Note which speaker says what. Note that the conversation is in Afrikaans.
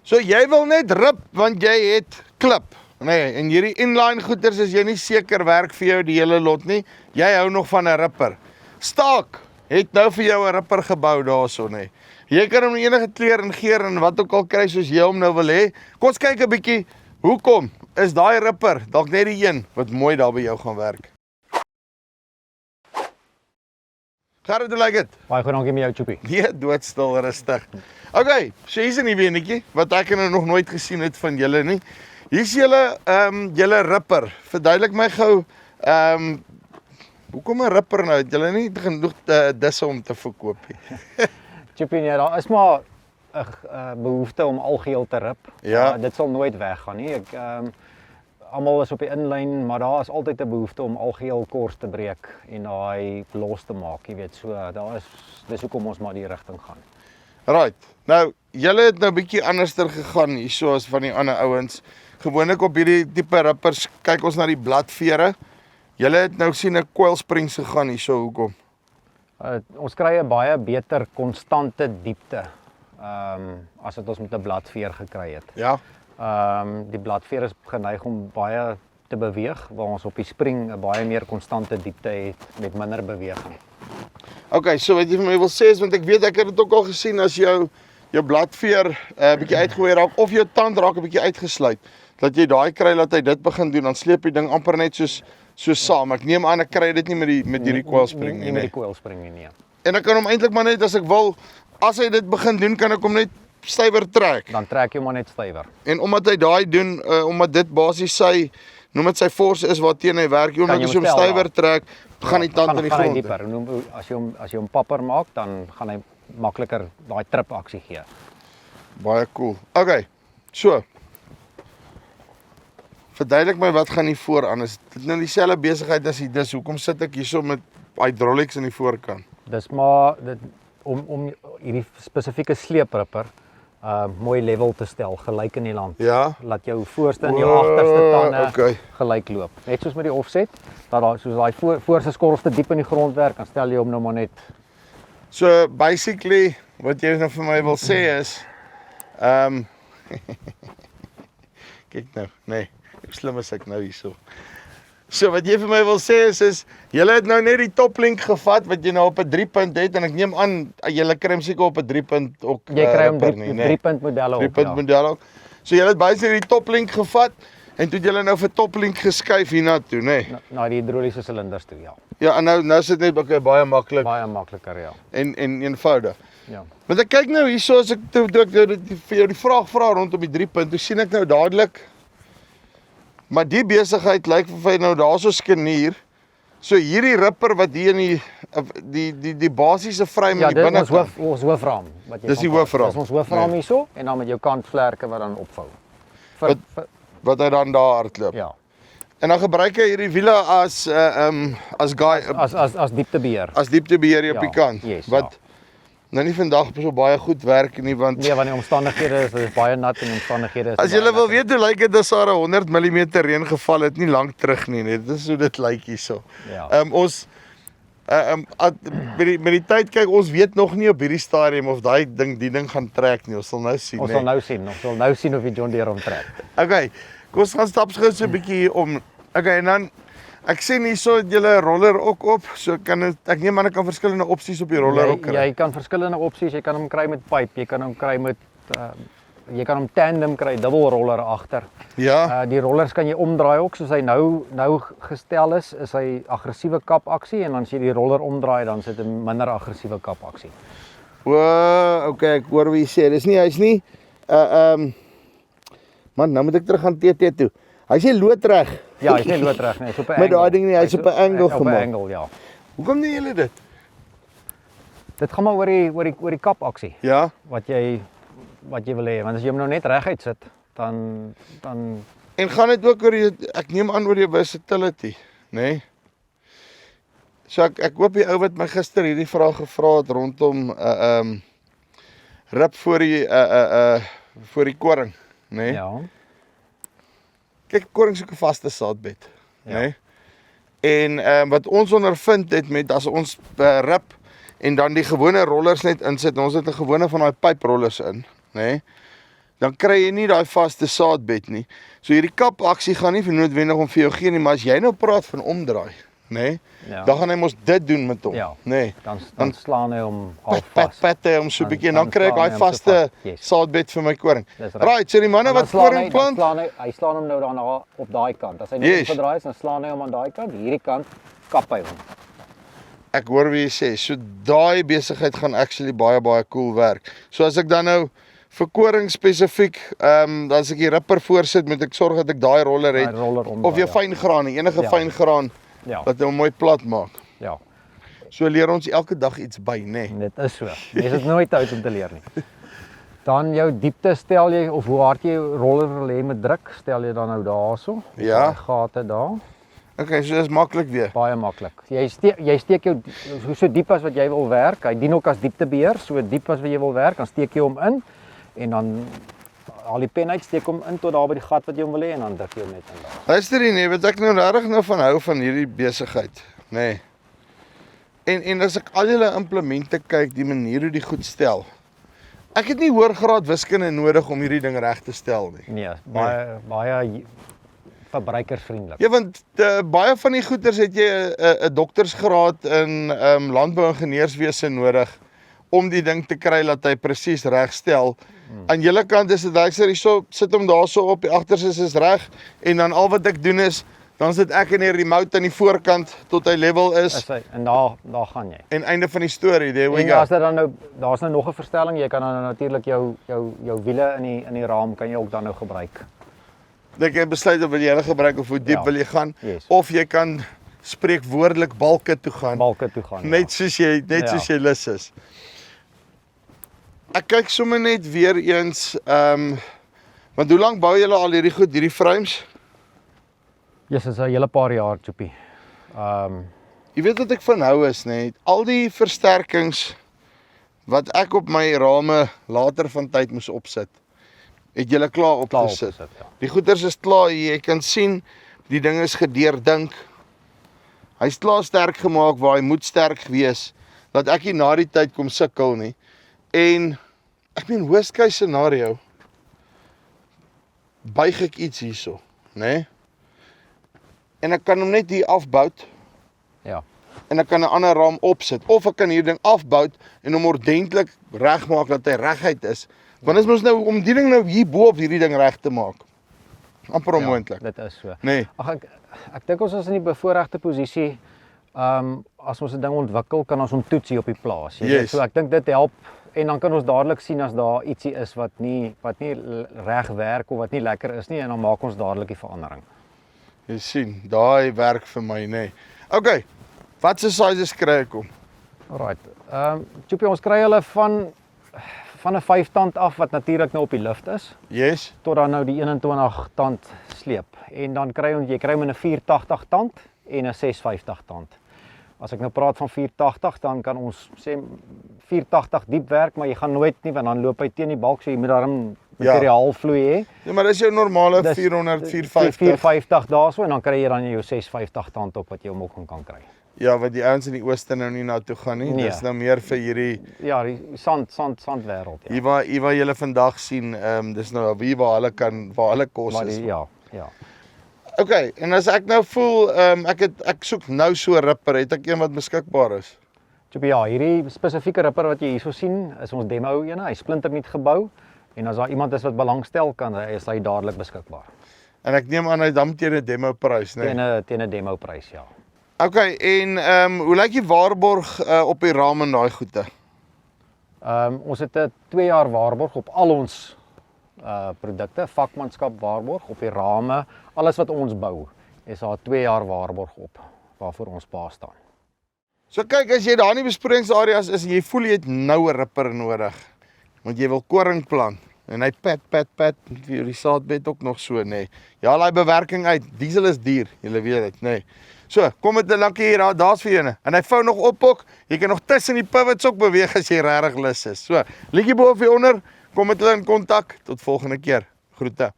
Speaker 1: So jy wil net rip want jy het klip. Nee, en hierdie inline goeders is jy nie seker werk vir jou die hele lot nie. Jy hou nog van 'n ripper. Staak het nou vir jou 'n ripper gebou daarso nê. Jy kan hom enige kleur en geur en wat ook al kry soos jy hom nou wil hê. Kom ons kyk 'n bietjie. Hoekom is daai ripper dalk net die een wat mooi daar by jou gaan werk? Gerrit, hoe lyk dit?
Speaker 2: Baie goed, dankie met jou, Choopie.
Speaker 1: Nee, doodstil rustig. Okay, so hier's 'n nuwe enetjie wat ek nog nooit gesien het van julle nie. Hier's julle ripper. Verduidelik my gou, hoekom 'n ripper nou? Het julle nie genoeg disse om te verkoop nie?
Speaker 2: Choopie, nee, daar is maar 'n behoefte om algeheel te rip.
Speaker 1: Ja.
Speaker 2: Dit sal nooit weggaan nie. Almal is op die inlyn, maar daar is altyd 'n behoefte om algeheel kors te breek en daai los te maak, jy weet, so dis hoekom ons maar die rigting gaan.
Speaker 1: Right. Nou, julle het nou bietjie anderster gegaan hierso as van die ander ouens. Gewoonlik op hierdie tipe rippers kyk ons na die bladvere. Julle het nou sien 'n coil springs gegaan hierso, hoekom?
Speaker 2: Ons kry 'n baie beter konstante diepte as wat ons met 'n bladveer gekry het.
Speaker 1: Ja.
Speaker 2: Die bladveer is geneig om baie te beweeg, waar ons op die spring 'n baie meer konstante diepte het met minder beweging.
Speaker 1: Okay, so wat jy vir my wil sê is, want ek weet ek het dit ook al gesien as jou bladveer bietjie uitgegooi raak of jou tand raak 'n bietjie uitgesluit, dat jy daai kry dat hy dit begin doen, dan sleep die ding amper net so saam. Ek neem aan ek kry dit nie met hierdie coil spring
Speaker 2: nie met die coil spring nie. Nee.
Speaker 1: En ek kan hom eintlik maar net as ek wil, as hy dit begin doen, kan ek hom net stywer trek.
Speaker 2: Dan trek jy hom net stywer.
Speaker 1: En omdat hy daai doen, omdat dit basies noem dit sy force is waarteen hy werk, omdat as jy hom stywer trek, gaan die tand in die grond.
Speaker 2: Dieper. As jy hom papper maak, dan gaan hy makliker daai trip aksie gee.
Speaker 1: Baie cool. Okay. So. Verduidelik my wat gaan hier vooraan. Is dit nou dieselfde besigheid as die dis? Hoekom sit ek hierso met hydraulics in die voorkant?
Speaker 2: Dis maar om hierdie spesifieke sleepripper mooi level te stel, gelyk in die land.
Speaker 1: Ja.
Speaker 2: Laat jou voorste en jou agterste tande
Speaker 1: okay.
Speaker 2: gelyk loop. Net soos met die offset, dat daar soos daai voorste skorrelste diep in die grond werk, dan stel jy hom nou maar net.
Speaker 1: So basically wat jy nou vir my wil sê is kyk nou, nee, hoe slim is ek nou hierso. So wat jy vir my wil sê is julle het nou net die toplink gevat wat jy nou op 'n 3-punt het en ek neem aan julle kry hom seker op 'n 3-punt ook.
Speaker 2: Jy kry hom 3-punt modelle ook.
Speaker 1: 3-punt modelle ook. So julle het basies die toplink gevat en toe het julle nou vir toplink geskuif hiernatoe, nê?
Speaker 2: Na die hidroliese silinders toe, ja.
Speaker 1: Ja, en nou sit net baie maklik.
Speaker 2: Baie makliker, ja.
Speaker 1: En eenvoudig.
Speaker 2: Ja.
Speaker 1: Want ek kyk nou hierso as ek toe ek vir jou die vraag vra rondom die 3-punt, toe sien ek nou dadelik. Maar die besigheid lyk vir my nou daarso skenier. So hierdie ripper wat hier in die basiese frame in die binnekant.
Speaker 2: Ja, dis ons hoofraam wat jy.
Speaker 1: Dis die hoofraam.
Speaker 2: Dis ons hoofraam hierso en dan met jou kantvlerke wat dan opvou.
Speaker 1: Wat hy dan daar hardloop.
Speaker 2: Ja.
Speaker 1: En dan gebruik hy hierdie wiele as
Speaker 2: dieptebeheer.
Speaker 1: As dieptebeheer op die kant.
Speaker 2: Yes,
Speaker 1: wat nou nie vandag so baie goed werk nie, want
Speaker 2: nee, want die omstandighede is baie nat en omstandighede is.
Speaker 1: As jy wil weet hoe lyk dit as daar 100 mm reën geval het, nie lank terug nie, net. Dit is hoe dit lyk hierso.
Speaker 2: Ja.
Speaker 1: Ons met die tyd kyk, ons weet nog nie op hierdie stadium of die ding gaan trek nie. Ons sal nou sien.
Speaker 2: Ons sal nou sien of die John Deere hom trek.
Speaker 1: Okay. Kom ons gaan stapsgou so 'n bietjie om. Okay, en dan ek sien hierso het julle roller ook op. So ek neem aan ek kan verskillende opsies op die roller ook kry.
Speaker 2: Jy kan verskillende opsies, jy kan hom kry met pipe, jy kan hom kry met jy kan hom tandem kry, dubbel roller agter.
Speaker 1: Ja.
Speaker 2: Die rollers kan jy omdraai ook, soos hy nou gestel is hy aggressiewe kapaksie en dan as jy die roller omdraai dan sit 'n minder aggressiewe kapaksie.
Speaker 1: Okay, ek hoor wat jy sê. Hy's nie man, nou moet ek terug gaan TT toe. Hy's nie loodreg.
Speaker 2: Ja, hy's nie loodreg nie, hy's op 'n angle.
Speaker 1: Met daai ding nie, hy's op 'n angle gemaak.
Speaker 2: Op 'n angle, ja.
Speaker 1: Hoekom doen julle dit?
Speaker 2: Dit gaan maar oor die kapaksie.
Speaker 1: Ja.
Speaker 2: Wat jy wil hê, want as jy hom nou net reguit sit, dan
Speaker 1: en gaan dit ook oor ek neem aan oor die versatility, nê? Nee? So ek hoop die ou wat my gister hierdie vraag gevra het rondom rip voor die koring, nê? Nee?
Speaker 2: Ja.
Speaker 1: Kyk, koring soek 'n vaste saadbed, nê? Nee? En wat ons ondervind het met as ons rip en dan die gewone rollers net insit, ons het 'n gewone van daai pipe rollers in, nê? Nee? dan kry jy nie daai vaste saadbed nie. So hierdie kap aksie gaan nie noodwendig om vir jou gee nie, maar as jy nou praat van omdraai, nê?
Speaker 2: Ja.
Speaker 1: Dan gaan hy mos dit doen met hom,
Speaker 2: Ja.
Speaker 1: nê?
Speaker 2: Dan slaan hy hom half
Speaker 1: Pat
Speaker 2: vas.
Speaker 1: hy hom so 'n bietjie en dan
Speaker 2: dan
Speaker 1: kry ek
Speaker 2: slaan hy
Speaker 1: daai
Speaker 2: hom so
Speaker 1: vaste
Speaker 2: vas. Yes.
Speaker 1: saadbed vir my koring.
Speaker 2: Dis reg.
Speaker 1: Right, so die manne
Speaker 2: En
Speaker 1: wat
Speaker 2: dan slaan
Speaker 1: koring plant,
Speaker 2: hy slaan hom nou daarna op daai kant. As hy net
Speaker 1: Yes.
Speaker 2: verdraai is, dan slaan hy hom aan daai kant. Hierdie kant kap hy hom.
Speaker 1: ek hoor wie jy sê, so daai besigheid gaan actually baie cool werk. So as ek dan nou vir koring spesifiek, as ek die ripper voorsit, moet ek sorg dat ek daai roller het,
Speaker 2: Daai roller omdraai,
Speaker 1: of jy
Speaker 2: ja.
Speaker 1: fyn graan, enige
Speaker 2: Ja.
Speaker 1: fyn graan,
Speaker 2: Ja.
Speaker 1: wat hom mooi plat maak.
Speaker 2: Ja.
Speaker 1: So leer ons elke dag iets by, nê?
Speaker 2: Dit is so. Jy is nooit oud om te leer nie. Dan jou diepte stel jy of hoe hard jy jou roller wil hê met druk, stel jy dan nou daarso.
Speaker 1: Ja.
Speaker 2: Daai gate daar.
Speaker 1: Okay, so dis maklik weer.
Speaker 2: Baie maklik. Jy steek jou so diep as wat jy wil werk. Hy dien ook as dieptebeheer, so diep as wat jy wil werk, dan steek jy hom in en dan haal die pen uit, steek hom in tot daar by die gat wat jy hom wil hê en dan druk jy hom net in daar.
Speaker 1: Luister hier, nee, wat ek nou regtig nou van hou van hierdie besigheid, nê. En as ek al julle implemente kyk, die manier hoe die goed stel. Ek het nie hoër graad wiskunde nodig om hierdie ding reg te stel nie.
Speaker 2: Nee, baie verbruikersvriendelik.
Speaker 1: Ja, want baie van die goeders het jy 'n doktersgraad in landbouingenieurswese nodig om die ding te kry dat hy presies reg stel. Aan julle kant is dit ek sê hierso sit hom daarso op die agterste is reg en dan al wat ek doen is dan sit ek in die remote aan die voorkant tot hy level is
Speaker 2: En daar gaan jy.
Speaker 1: en einde van die storie. There we
Speaker 2: En
Speaker 1: go.
Speaker 2: as dit dan nou daar's nou nog 'n verstelling, jy kan dan natuurlik jou wiele in die raam kan jy ook dan nou gebruik.
Speaker 1: Ek het besluit of wil jy hulle gebruik of hoe diep
Speaker 2: Ja.
Speaker 1: wil jy gaan
Speaker 2: Yes.
Speaker 1: of jy kan spreekwoordelik balke toe gaan.
Speaker 2: Balke toe gaan.
Speaker 1: Net soos jy lus is. Ek kyk sommer net weer eens want hoe lank bou julle al hierdie frames?
Speaker 2: Ja, dis 'n hele paar jaar, Choopie.
Speaker 1: Jy weet wat ek van hou is, net al die versterkings wat ek op my rame later van tyd moes opsit, het julle klaar opgesit.
Speaker 2: Ja.
Speaker 1: Die goeders is klaar, jy kan sien die ding is gedeurdink. Hy's klaar sterk gemaak waar hy moet sterk wees, dat ek nie na die tyd kom sukkel nie. En ek meen worst case scenario buig ek iets hierso, né? En ek kan hom net hier afbou
Speaker 2: Ja.
Speaker 1: en ek kan 'n ander raam opsit of ek kan hierdie ding afbou en hom ordentlik regmaak dat hy reguit is. Want is mos nou om die ding nou hier bo op hierdie ding reg te maak. Amper onmoontlik.
Speaker 2: Dit is so.
Speaker 1: Nee.
Speaker 2: Ag ek dink ons is in die bevoordeelde posisie. As ons 'n ding ontwikkel, kan ons hom toets hier op die plaas. Jy weet,
Speaker 1: Yes.
Speaker 2: so ek dink dit help en dan kan ons dadelik sien as daar ietsie is wat nie reg werk of wat nie lekker is nie en dan maak ons dadelik die verandering.
Speaker 1: Jy sien, daai werk vir my, nê. Okay. Wat se sizes kry ek hom?
Speaker 2: Alright. Choopie, ons kry hulle van 'n 5-tand af wat natuurlik nou op die lift is
Speaker 1: Yes.
Speaker 2: tot dan nou die 21 tand sleep. En dan kry jy hom in 'n 480 tand en 'n 650 tand. As ek nou praat van 480, dan kan ons sê 480 diep werk, maar jy gaan nooit nie want dan loop hy teen die balk, so jy moet daarom materiaal vloei hê.
Speaker 1: Ja, maar dis jou normale
Speaker 2: Dis
Speaker 1: 400, 450.
Speaker 2: 450 daarso en dan kry jy dan jou 650 tand op wat jy hom ook kan kry.
Speaker 1: Ja, wat die ouens in die ooste nou nie na toe gaan nie.
Speaker 2: Nee.
Speaker 1: Dis nou meer vir hierdie
Speaker 2: Ja, die sand wêreld, ja.
Speaker 1: hier waar julle vandag sien, dis nou hier waar hulle kos
Speaker 2: Maar
Speaker 1: is.
Speaker 2: ja.
Speaker 1: Okay, en as ek nou voel ek soek nou so 'n ripper, het ek een wat beskikbaar is.
Speaker 2: Choopie, ja, hierdie spesifieke ripper wat jy hierso sien, is ons demo ene. Hy splinternuut gebou en as daar iemand is wat belangstel, is hy dadelik beskikbaar.
Speaker 1: En ek neem aan hy dan teen 'n demo prys, né?
Speaker 2: Teen 'n demo prys, ja.
Speaker 1: Okay, en hoe lyk die waarborg op die raam en daai goede?
Speaker 2: Ons het 'n 2 jaar waarborg op al ons produkte, vakmanskap waarborg op die rame, alles wat ons bou, is daar 2 jaar waarborg op waarvoor ons pa staan.
Speaker 1: So kyk, as jy daar in die besproeiingsareas is en jy voel jy het nou 'n ripper nodig, want jy wil koring plant en hy pat vir die saadbed ook nog so, nê. Ja, daai bewerking uit. Diesel is duur, julle weet dit, nê. So, kom met 'n lankie hier, daar's vir eene. En hy vou nog op ook. Jy kan nog tussen die pivots ook beweeg as jy regtig lus is. So, liedjie bo of hier onder, kom met hulle in kontak. Tot volgende keer. Groete.